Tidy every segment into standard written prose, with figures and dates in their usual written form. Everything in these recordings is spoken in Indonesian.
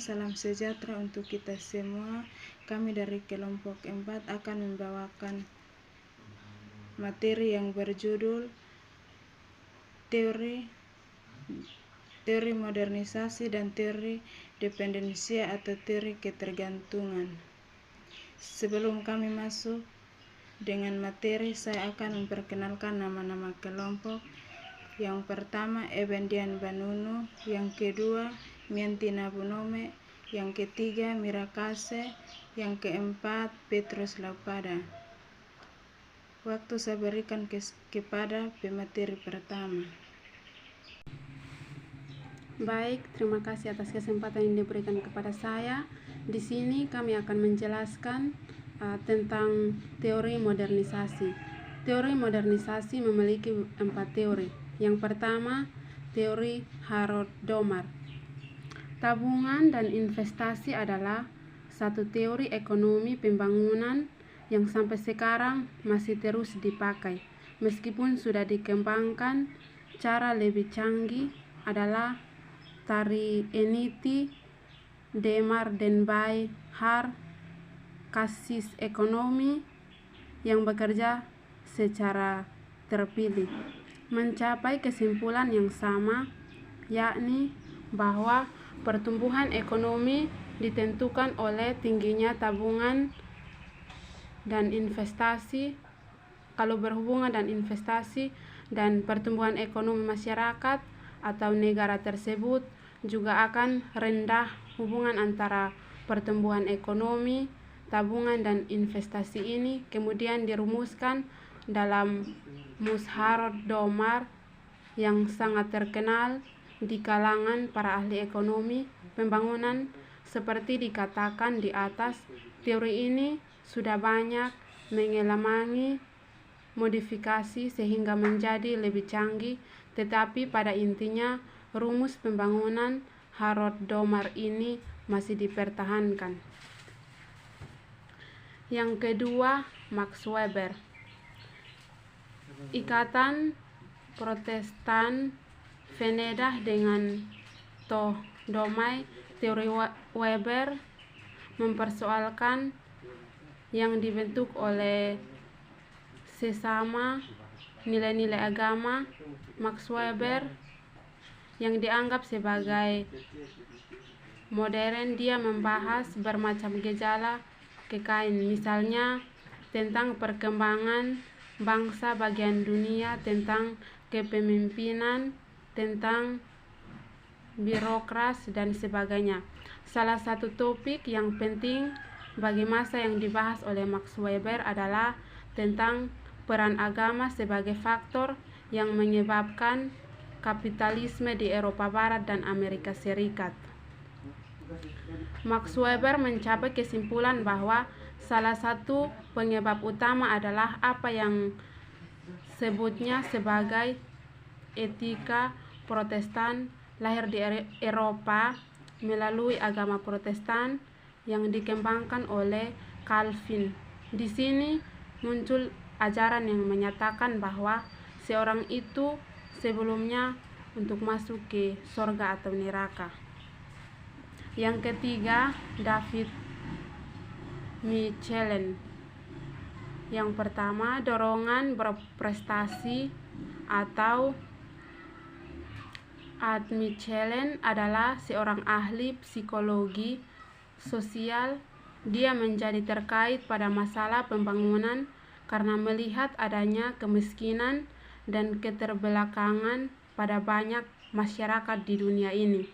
salam sejahtera untuk kita semua. Kami dari kelompok 4 akan membawakan materi yang berjudul teori modernisasi dan teori dependensia atau teori ketergantungan. Sebelum kami masuk dengan materi, saya akan memperkenalkan nama-nama kelompok. Yang pertama Ebendian Banunu, yang kedua Mianti Nabunome, yang ketiga Mirakase, yang keempat Petrus Laupada. Waktu saya berikan kepada pemateri pertama. Baik, terima kasih atas kesempatan yang diberikan kepada saya. Di sini kami akan menjelaskan tentang teori modernisasi. Teori modernisasi memiliki 4 teori. Yang pertama, teori Harold Domar. Tabungan dan investasi adalah satu teori ekonomi pembangunan yang sampai sekarang masih terus dipakai. Meskipun sudah dikembangkan, cara lebih canggih adalah Tari-Eniti, Demar dan Bay Har, kasis ekonomi yang bekerja secara terpilih, mencapai kesimpulan yang sama, yakni bahwa pertumbuhan ekonomi ditentukan oleh tingginya tabungan dan investasi. Kalau berhubungan dan investasi dan pertumbuhan ekonomi masyarakat atau negara tersebut juga akan rendah. Hubungan antara pertumbuhan ekonomi, tabungan dan investasi ini kemudian dirumuskan dalam Mus Harold Domar yang sangat terkenal di kalangan para ahli ekonomi pembangunan. Seperti dikatakan di atas, teori ini sudah banyak mengalami modifikasi sehingga menjadi lebih canggih, tetapi pada intinya rumus pembangunan Harold Domar ini masih dipertahankan. Yang kedua, Max Weber. Ikatan Protestan Venedah dengan Toh Domai. Teori Weber mempersoalkan yang dibentuk oleh sesama nilai-nilai agama. Max Weber yang dianggap sebagai modern, dia membahas bermacam gejala kekain, misalnya tentang perkembangan bangsa bagian dunia, tentang kepemimpinan, tentang birokras dan sebagainya. Salah satu topik yang penting bagi masa yang dibahas oleh Max Weber adalah tentang peran agama sebagai faktor yang menyebabkan kapitalisme di Eropa Barat dan Amerika Serikat. Max Weber mencapai kesimpulan bahwa salah satu penyebab utama adalah apa yang sebutnya sebagai etika Protestan lahir di Eropa melalui agama Protestan yang dikembangkan oleh Calvin. Di sini muncul ajaran yang menyatakan bahwa seorang itu sebelumnya untuk masuk ke surga atau neraka. Yang ketiga, David Michelin. Yang pertama, dorongan berprestasi atau Ad Michelin adalah seorang ahli psikologi sosial. Dia menjadi terkait pada masalah pembangunan karena melihat adanya kemiskinan dan keterbelakangan pada banyak masyarakat di dunia ini.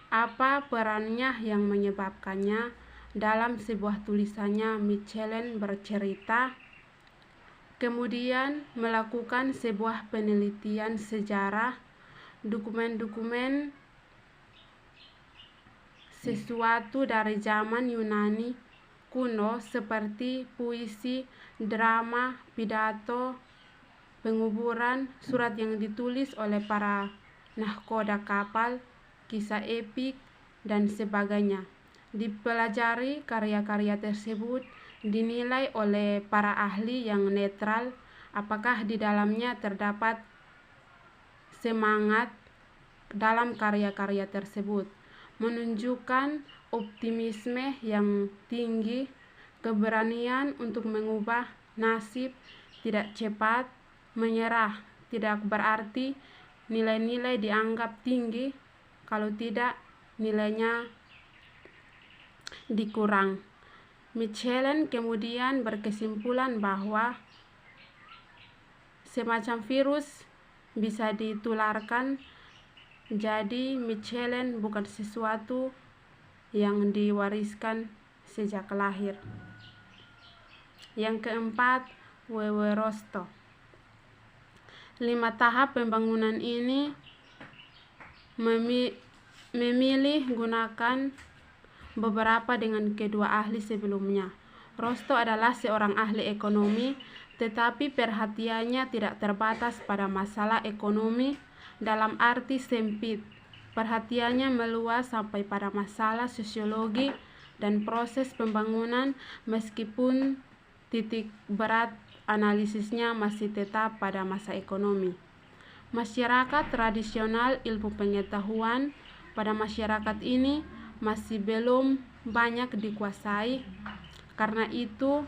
Apa perannya yang menyebabkannya? Dalam sebuah tulisannya, Michelin bercerita, kemudian melakukan sebuah penelitian sejarah, dokumen-dokumen sesuatu dari zaman Yunani kuno seperti puisi, drama, pidato, penguburan, surat yang ditulis oleh para nahkoda kapal, kisah epik, dan sebagainya. Dipelajari karya-karya tersebut dinilai oleh para ahli yang netral apakah di dalamnya terdapat semangat dalam karya-karya tersebut menunjukkan optimisme yang tinggi, keberanian untuk mengubah nasib, tidak cepat menyerah. Tidak berarti nilai-nilai dianggap tinggi, kalau tidak nilainya dikurang. Mechelen kemudian berkesimpulan bahwa semacam virus bisa ditularkan, jadi Mechelen bukan sesuatu yang diwariskan sejak lahir. Yang keempat, Wewerosto. 5 tahap pembangunan ini memilih gunakan beberapa dengan kedua ahli sebelumnya. Rosto adalah seorang ahli ekonomi, tetapi perhatiannya tidak terbatas pada masalah ekonomi dalam arti sempit. Perhatiannya meluas sampai pada masalah sosiologi dan proses pembangunan, meskipun titik berat analisisnya masih tetap pada masa ekonomi. Masyarakat tradisional, ilmu pengetahuan pada masyarakat ini masih belum banyak dikuasai. Karena itu,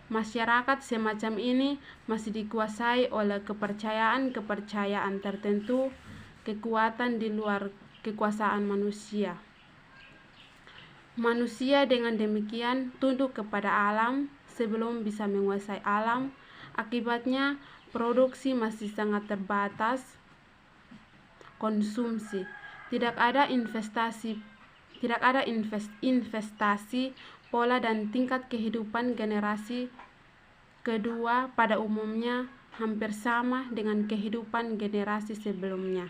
masyarakat semacam ini masih dikuasai oleh kepercayaan tertentu, kekuatan di luar kekuasaan manusia. Manusia dengan demikian tunduk kepada alam sebelum bisa menguasai alam. Akibatnya, produksi masih sangat terbatas, konsumsi. Tidak ada investasi, pola dan tingkat kehidupan generasi kedua pada umumnya hampir sama dengan kehidupan generasi sebelumnya.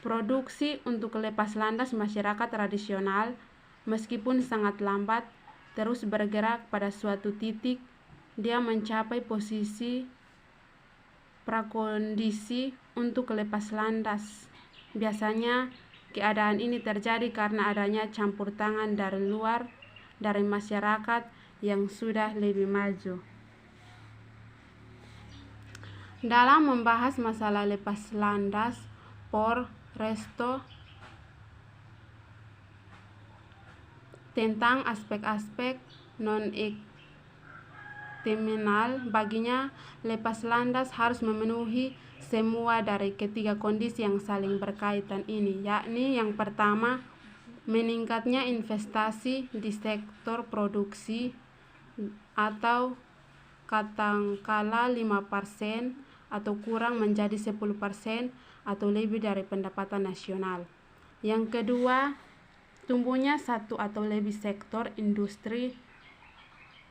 Produksi untuk lepas landas masyarakat tradisional, meskipun sangat lambat, terus bergerak. Pada suatu titik dia mencapai posisi prakondisi untuk lepas landas. Biasanya keadaan ini terjadi karena adanya campur tangan dari luar, dari masyarakat yang sudah lebih maju. Dalam membahas masalah lepas landas, Resto tentang aspek-aspek non-eksternal, baginya lepas landas harus memenuhi semua dari ketiga kondisi yang saling berkaitan ini, yakni yang pertama, meningkatnya investasi di sektor produksi atau katakanlah 5% atau kurang menjadi 10% atau lebih dari pendapatan nasional. Yang kedua, tumbuhnya satu atau lebih sektor industri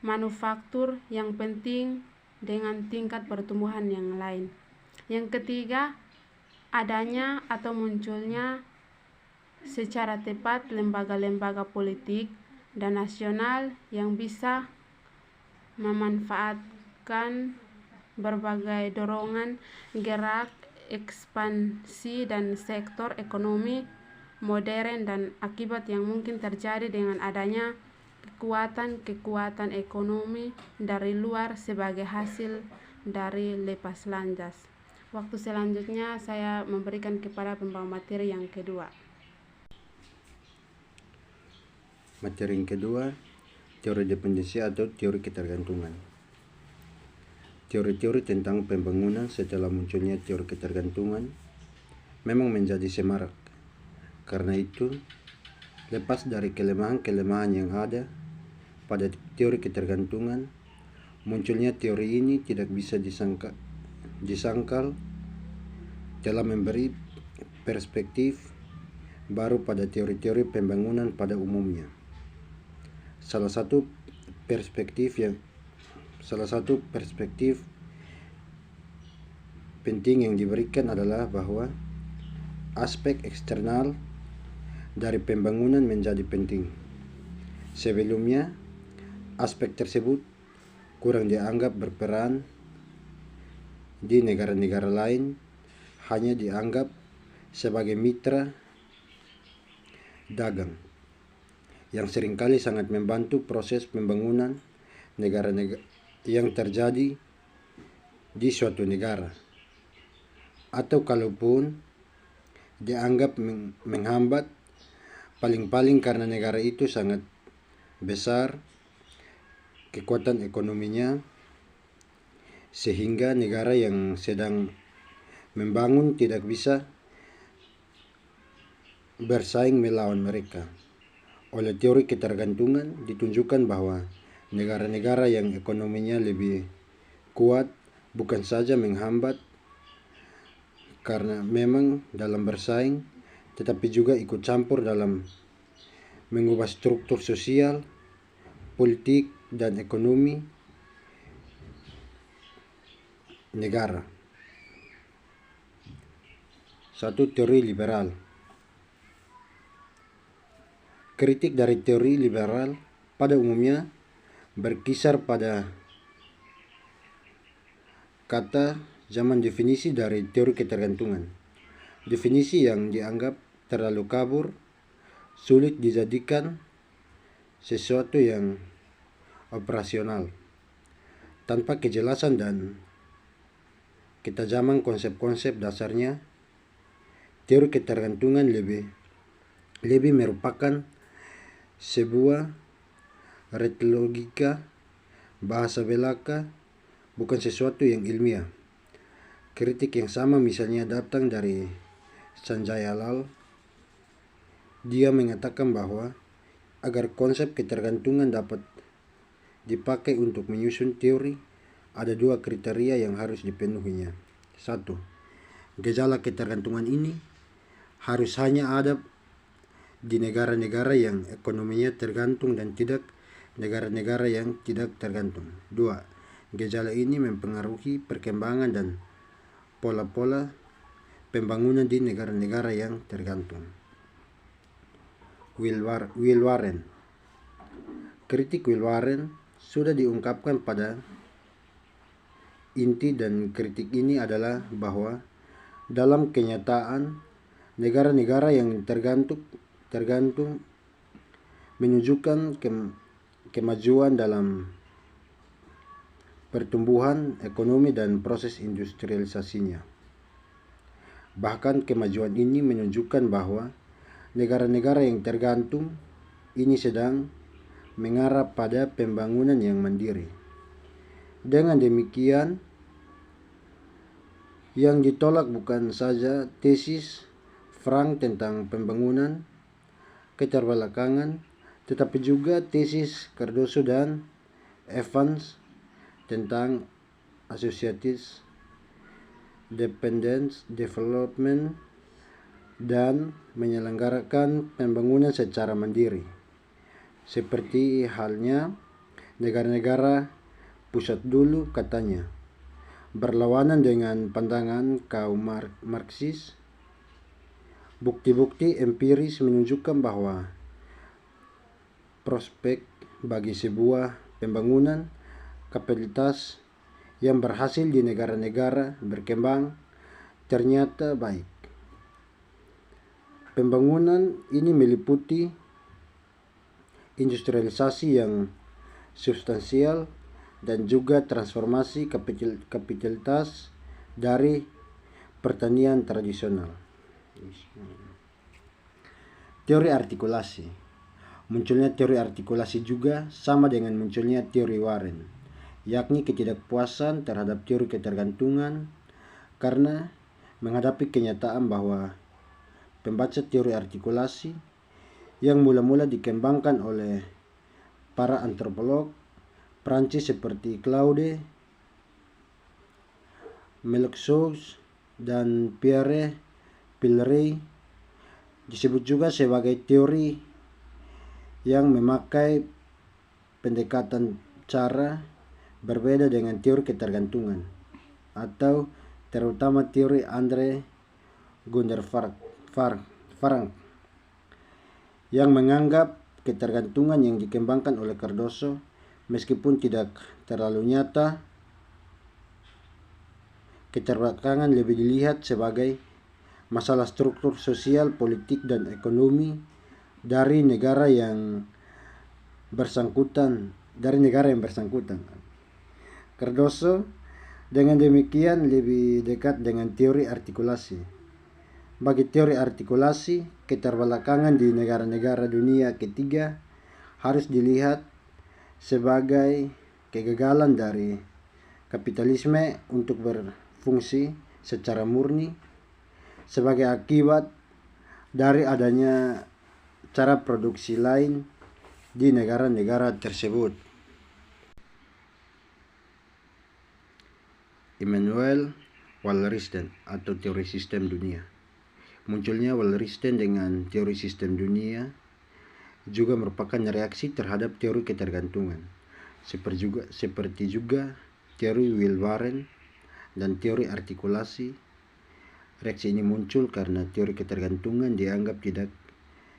manufaktur yang penting dengan tingkat pertumbuhan yang lain. Yang ketiga, adanya atau munculnya secara tepat lembaga-lembaga politik dan nasional yang bisa memanfaatkan berbagai dorongan gerak ekspansi dan sektor ekonomi modern dan akibat yang mungkin terjadi dengan adanya kekuatan ekonomi dari luar sebagai hasil dari lepas landas. Waktu selanjutnya saya memberikan kepada pembawa materi yang kedua. Materi yang kedua, teori dependensi atau teori ketergantungan. Teori-teori tentang pembangunan setelah munculnya teori ketergantungan memang menjadi semarak. Karena itu, lepas dari kelemahan-kelemahan yang ada pada teori ketergantungan, munculnya teori ini tidak bisa disangkal dalam memberi perspektif baru pada teori-teori pembangunan pada umumnya. Salah satu perspektif penting yang diberikan adalah bahwa aspek eksternal dari pembangunan menjadi penting. Sebelumnya, aspek tersebut kurang dianggap berperan di negara-negara lain, hanya dianggap sebagai mitra dagang yang seringkali sangat membantu proses pembangunan negara-negara yang terjadi di suatu negara, atau kalaupun dianggap menghambat paling-paling karena negara itu sangat besar kekuatan ekonominya, sehingga negara yang sedang membangun tidak bisa bersaing melawan mereka. Oleh teori ketergantungan ditunjukkan bahwa negara-negara yang ekonominya lebih kuat bukan saja menghambat karena memang dalam bersaing, tetapi juga ikut campur dalam mengubah struktur sosial, politik, dan ekonomi negara. Satu, teori liberal. Kritik dari teori liberal pada umumnya berkisar pada kata zaman definisi dari teori ketergantungan. Definisi yang dianggap terlalu kabur, sulit dijadikan sesuatu yang operasional, tanpa kejelasan dan ketajaman konsep-konsep dasarnya. Teori ketergantungan lebih merupakan sebuah retorika bahasa belaka, bukan sesuatu yang ilmiah. Kritik yang sama misalnya datang dari Sanjay Lal. Dia mengatakan bahwa agar konsep ketergantungan dapat dipakai untuk menyusun teori, ada dua kriteria yang harus dipenuhinya. Satu, gejala ketergantungan ini harus hanya ada di negara-negara yang ekonominya tergantung dan tidak negara-negara yang tidak tergantung. Dua, gejala ini mempengaruhi perkembangan dan pola-pola pembangunan di negara-negara yang tergantung. Will Warren. Kritik Will Warren sudah diungkapkan pada inti, dan kritik ini adalah bahwa dalam kenyataan negara-negara yang tergantung menunjukkan kemajuan dalam pertumbuhan ekonomi dan proses industrialisasinya. Bahkan kemajuan ini menunjukkan bahwa negara-negara yang tergantung ini sedang mengarah pada pembangunan yang mandiri. Dengan demikian, yang ditolak bukan saja tesis Frank tentang pembangunan keterbelakangan, tetapi juga tesis Cardoso dan Evans tentang associated dependent development dan menyelenggarakan pembangunan secara mandiri, seperti halnya negara-negara pusat dulu, katanya, berlawanan dengan pandangan kaum Marxis. Bukti-bukti empiris menunjukkan bahwa prospek bagi sebuah pembangunan kapitalitas yang berhasil di negara-negara berkembang ternyata baik. Pembangunan ini meliputi industrialisasi yang substansial dan juga transformasi kapitalitas dari pertanian tradisional. Teori artikulasi. Munculnya teori artikulasi juga sama dengan munculnya teori Warren, yakni ketidakpuasan terhadap teori ketergantungan karena menghadapi kenyataan bahwa pembaca teori artikulasi yang mula-mula dikembangkan oleh para antropolog Prancis seperti Claude Melchaux dan Pierre Pilleray disebut juga sebagai teori yang memakai pendekatan cara berbeda dengan teori ketergantungan, atau terutama teori Andre Gunder Frank yang menganggap ketergantungan yang dikembangkan oleh Cardoso, meskipun tidak terlalu nyata, keterbelakangan lebih dilihat sebagai masalah struktur sosial, politik, dan ekonomi dari negara yang bersangkutan. Cardoso dengan demikian lebih dekat dengan teori artikulasi. Bagi teori artikulasi, keterbelakangan di negara-negara dunia ketiga harus dilihat sebagai kegagalan dari kapitalisme untuk berfungsi secara murni sebagai akibat dari adanya cara produksi lain di negara-negara tersebut. Immanuel Wallerstein atau teori sistem dunia. Munculnya Wallerstein dengan teori sistem dunia juga merupakan reaksi terhadap teori ketergantungan, seperti juga teori Will Warren dan teori artikulasi. Reaksi ini muncul karena teori ketergantungan dianggap tidak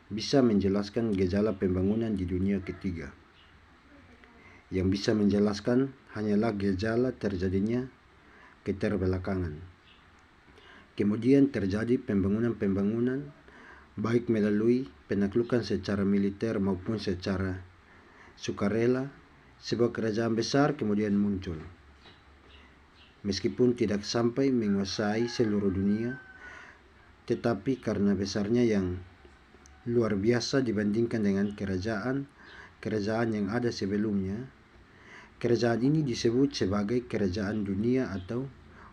bisa menjelaskan gejala pembangunan di dunia ketiga. Yang bisa menjelaskan hanyalah gejala terjadinya keterbelakangan. Kemudian terjadi pembangunan-pembangunan baik melalui penaklukan secara militer maupun secara sukarela. Sebuah kerajaan besar kemudian muncul. Meskipun tidak sampai menguasai seluruh dunia, tetapi karena besarnya yang luar biasa dibandingkan dengan kerajaan yang ada sebelumnya, kerajaan ini disebut sebagai kerajaan dunia atau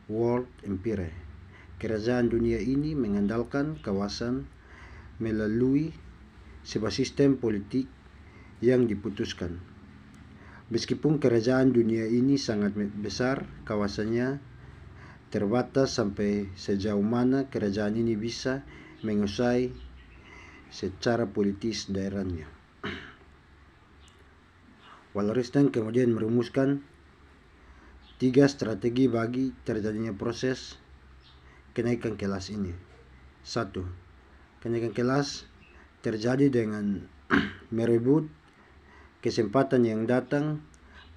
World Empire. Kerajaan dunia ini mengandalkan kawasan melalui sebuah sistem politik yang diputuskan. Meskipun kerajaan dunia ini sangat besar, kawasannya terbatas sampai sejauh mana kerajaan ini bisa menguasai secara politis daerahnya. Wallerstein kemudian merumuskan 3 strategi bagi terjadinya proses kenaikan kelas ini. 1. Kenaikan kelas terjadi dengan merebut kesempatan yang datang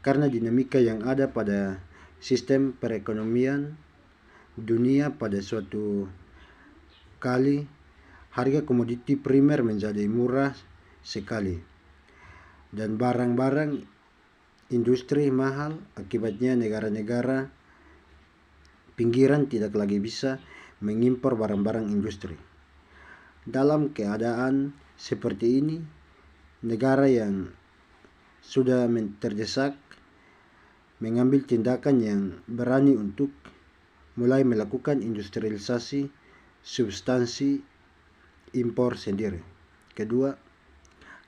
karena dinamika yang ada pada sistem perekonomian dunia. Pada suatu kali harga komoditi primer menjadi murah sekali dan barang-barang industri mahal. Akibatnya negara-negara pinggiran tidak lagi bisa mengimpor barang-barang industri. Dalam keadaan seperti ini, negara yang sudah terdesak mengambil tindakan yang berani untuk mulai melakukan industrialisasi substansi impor sendiri. Kedua,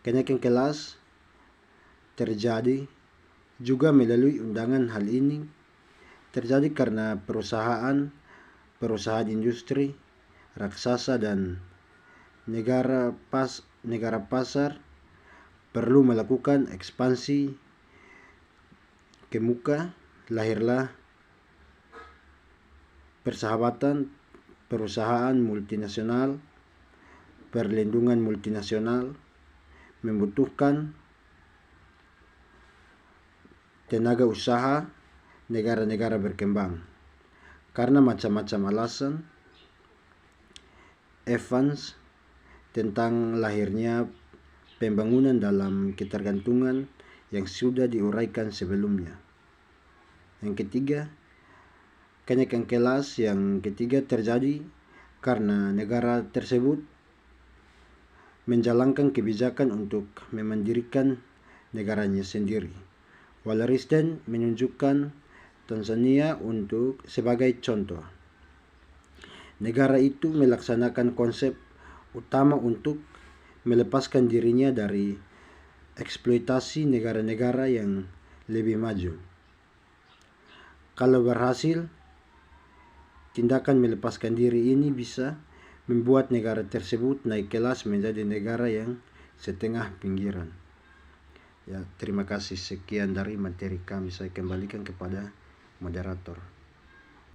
kenaikan kelas terjadi juga melalui undangan. Hal ini terjadi karena perusahaan industri raksasa dan negara pasar perlu melakukan ekspansi ke muka. Lahirlah persahabatan perusahaan multinasional. Perlindungan multinasional membutuhkan tenaga usaha negara-negara berkembang. Karena macam-macam alasan, Evans tentang lahirnya pembangunan dalam ketergantungan yang sudah diuraikan sebelumnya. Yang ketiga, kenaikan kelas yang ketiga terjadi karena negara tersebut menjalankan kebijakan untuk memandirikan negaranya sendiri. Wallerstein menunjukkan Tanzania sebagai contoh. Negara itu melaksanakan konsep utama untuk melepaskan dirinya dari eksploitasi negara-negara yang lebih maju. Kalau berhasil, tindakan melepaskan diri ini bisa membuat negara tersebut naik kelas menjadi negara yang setengah pinggiran. Ya, terima kasih. Sekian dari materi kami. Saya kembalikan kepada moderator.